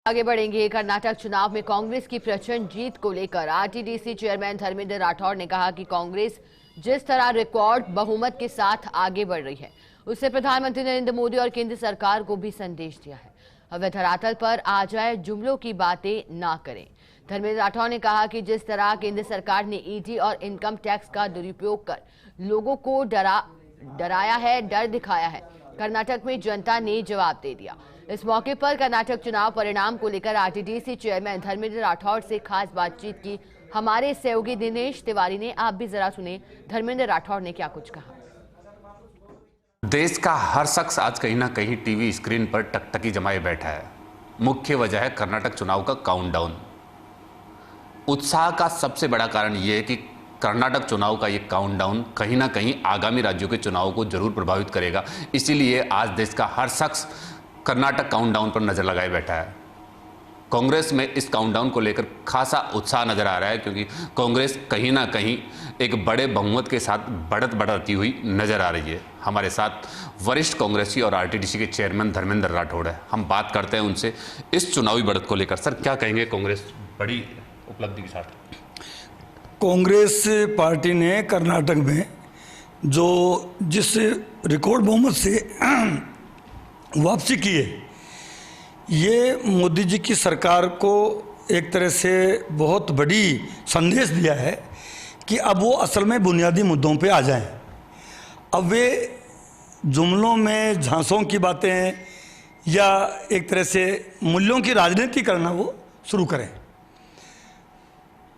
आगे बढ़ेंगे। कर्नाटक चुनाव में कांग्रेस की प्रचंड जीत को लेकर आरटीडीसी चेयरमैन धर्मेंद्र राठौड़ ने कहा कि कांग्रेस जिस तरह रिकॉर्ड बहुमत के साथ आगे बढ़ रही है, उससे प्रधानमंत्री नरेंद्र मोदी और केंद्र सरकार को भी संदेश दिया है। अब वे धरातल पर आ जाए जुमलों की बातें ना करें। धर्मेंद्र राठौड़ ने कहा कि जिस तरह केंद्र सरकार ने ईडी और इनकम टैक्स का दुरुपयोग कर लोगों को डराया है, डर दिखाया है, कर्नाटक में जनता ने जवाब दे दिया। इस मौके पर कर्नाटक चुनाव परिणाम को लेकर आरटीडीसी चेयरमैन धर्मेंद्र राठौड़ से खास बातचीत की हमारे सहयोगी दिनेश तिवारी ने। आप भी जरा सुने धर्मेंद्र राठौड़ ने क्या कुछ कहा। देश का हर शख्स आज कहीं ना कहीं टीवी स्क्रीन पर टकटकी जमाए बैठा है। मुख्य वजह है कर्नाटक चुनाव का काउंटडाउन। उत्साह का सबसे बड़ा कारण यह है कि कर्नाटक चुनाव का ये काउंटडाउन कहीं ना कहीं आगामी राज्यों के चुनाव को जरूर प्रभावित करेगा। इसीलिए आज देश का हर शख्स कर्नाटक काउंटडाउन पर नजर लगाए बैठा है। कांग्रेस में इस काउंटडाउन को लेकर खासा उत्साह नजर आ रहा है, क्योंकि कांग्रेस कहीं ना कहीं एक बड़े बहुमत के साथ बढ़त बढ़ती हुई नजर आ रही है। हमारे साथ वरिष्ठ कांग्रेसी और आरटीडीसी के चेयरमैन धर्मेंद्र राठौड़ है। हम बात करते हैं उनसे इस चुनावी बढ़त को लेकर। सर, क्या कहेंगे कांग्रेस बड़ी उपलब्धि के साथ? कांग्रेस पार्टी ने कर्नाटक में जो जिस रिकॉर्ड बहुमत से वापसी की है, ये मोदी जी की सरकार को एक तरह से बहुत बड़ी संदेश दिया है कि अब वो असल में बुनियादी मुद्दों पे आ जाएं। अब वे जुमलों में झांसों की बातें या एक तरह से मूल्यों की राजनीति करना वो शुरू करें।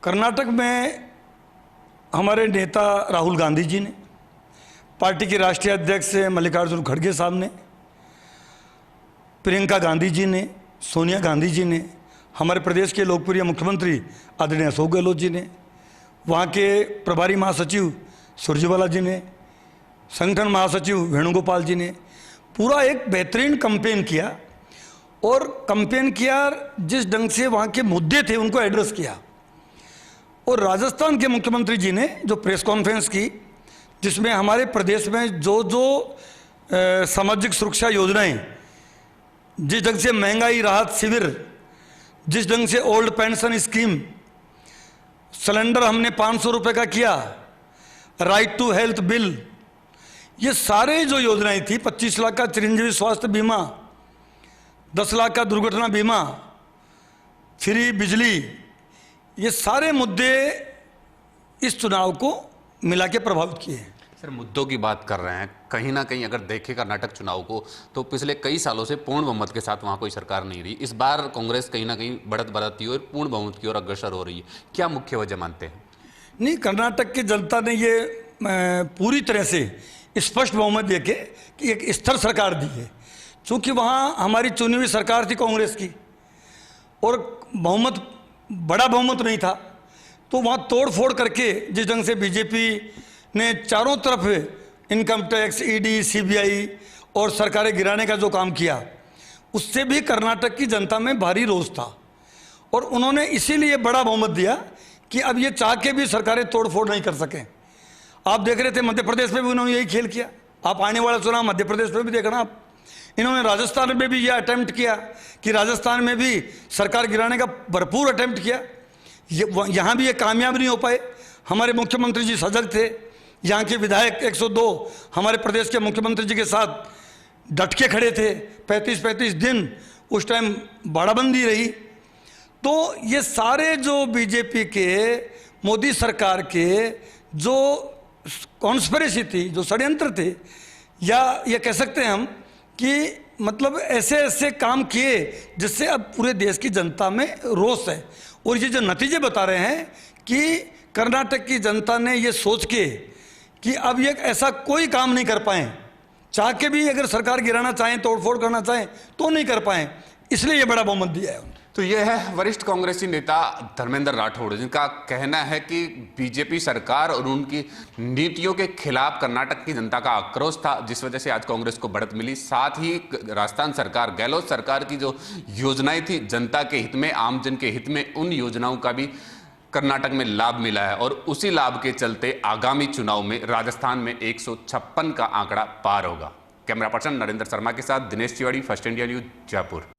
कर्नाटक में हमारे नेता राहुल गांधी जी ने, पार्टी के राष्ट्रीय अध्यक्ष मल्लिकार्जुन खड़गे साहब ने, प्रियंका गांधी जी ने, सोनिया गांधी जी ने, हमारे प्रदेश के लोकप्रिय मुख्यमंत्री आदरणीय अशोक गहलोत जी ने, वहाँ के प्रभारी महासचिव सुरजेवाला जी ने, संगठन महासचिव वेणुगोपाल जी ने पूरा एक बेहतरीन कैंपेन किया। और कैंपेन किया जिस ढंग से वहाँ के मुद्दे थे उनको एड्रेस किया। और राजस्थान के मुख्यमंत्री जी ने जो प्रेस कॉन्फ्रेंस की, जिसमें हमारे प्रदेश में जो सामाजिक सुरक्षा योजनाएं, जिस ढंग से महंगाई राहत शिविर, जिस ढंग से ओल्ड पेंशन स्कीम, सिलेंडर हमने 500 रुपये का किया, राइट टू हेल्थ बिल, ये सारे जो योजनाएं थी, 25 लाख का चिरंजीवी स्वास्थ्य बीमा, 10 लाख का दुर्घटना बीमा, फ्री बिजली, ये सारे मुद्दे इस चुनाव को मिला के प्रभावित किए हैं। सर, मुद्दों की बात कर रहे हैं, कहीं ना कहीं अगर देखें कर्नाटक चुनाव को तो पिछले कई सालों से पूर्ण बहुमत के साथ वहाँ कोई सरकार नहीं रही। इस बार कांग्रेस कहीं ना कहीं बढ़त बढ़ती और पूर्ण बहुमत की ओर अग्रसर हो रही है। क्या मुख्य वजह मानते हैं? नहीं, कर्नाटक की जनता ने ये पूरी तरह से स्पष्ट बहुमत देके कि एक स्थिर सरकार दी है। चूँकि वहाँ हमारी चुनी हुई सरकार थी कांग्रेस की और बहुमत, बड़ा बहुमत नहीं था, तो वहाँ तोड़ फोड़ करके जिस ढंग से बीजेपी ने चारों तरफ इनकम टैक्स, ईडी, सीबीआई और सरकारें गिराने का जो काम किया, उससे भी कर्नाटक की जनता में भारी रोष था। और उन्होंने इसीलिए बड़ा बहुमत दिया कि अब ये चाह के भी सरकारें तोड़ फोड़ नहीं कर सकें। आप देख रहे थे मध्य प्रदेश में भी उन्होंने यही खेल किया। आप आने वाला चुनाव मध्य प्रदेश में भी देखना आप, इन्होंने राजस्थान में भी यह अटेम्प्ट किया कि राजस्थान में भी सरकार गिराने का भरपूर अटेम्प्ट किया। यहाँ भी ये कामयाब नहीं हो पाए। हमारे मुख्यमंत्री जी सजग थे, यहाँ के विधायक 102 हमारे प्रदेश के मुख्यमंत्री जी के साथ डट के खड़े थे। 35-35 दिन उस टाइम बाड़ाबंदी रही। तो ये सारे जो बीजेपी के, मोदी सरकार के जो कॉन्स्पिरेसी थी, जो षड्यंत्र थे, या ये कह सकते हैं हम कि मतलब ऐसे ऐसे काम किए जिससे अब पूरे देश की जनता में रोष है। और ये जो नतीजे बता रहे हैं कि कर्नाटक की जनता ने ये सोच के कि अब ये ऐसा कोई काम नहीं कर पाए, चाह के भी अगर सरकार गिराना चाहें, तोड़फोड़ करना चाहें तो नहीं कर पाए, इसलिए ये बड़ा बहुमत दिया है। तो यह है वरिष्ठ कांग्रेसी नेता धर्मेंद्र राठौड़, जिनका कहना है कि बीजेपी सरकार और उनकी नीतियों के खिलाफ कर्नाटक की जनता का आक्रोश था, जिस वजह से आज कांग्रेस को बढ़त मिली। साथ ही राजस्थान सरकार, गहलोत सरकार की जो योजनाएं थी जनता के हित में, आमजन के हित में, उन योजनाओं का भी कर्नाटक में लाभ मिला है। और उसी लाभ के चलते आगामी चुनाव में राजस्थान में 156 का आंकड़ा पार होगा। कैमरा पर्सन नरेंद्र शर्मा के साथ Dinesh Tiwari, first India news, Jaipur.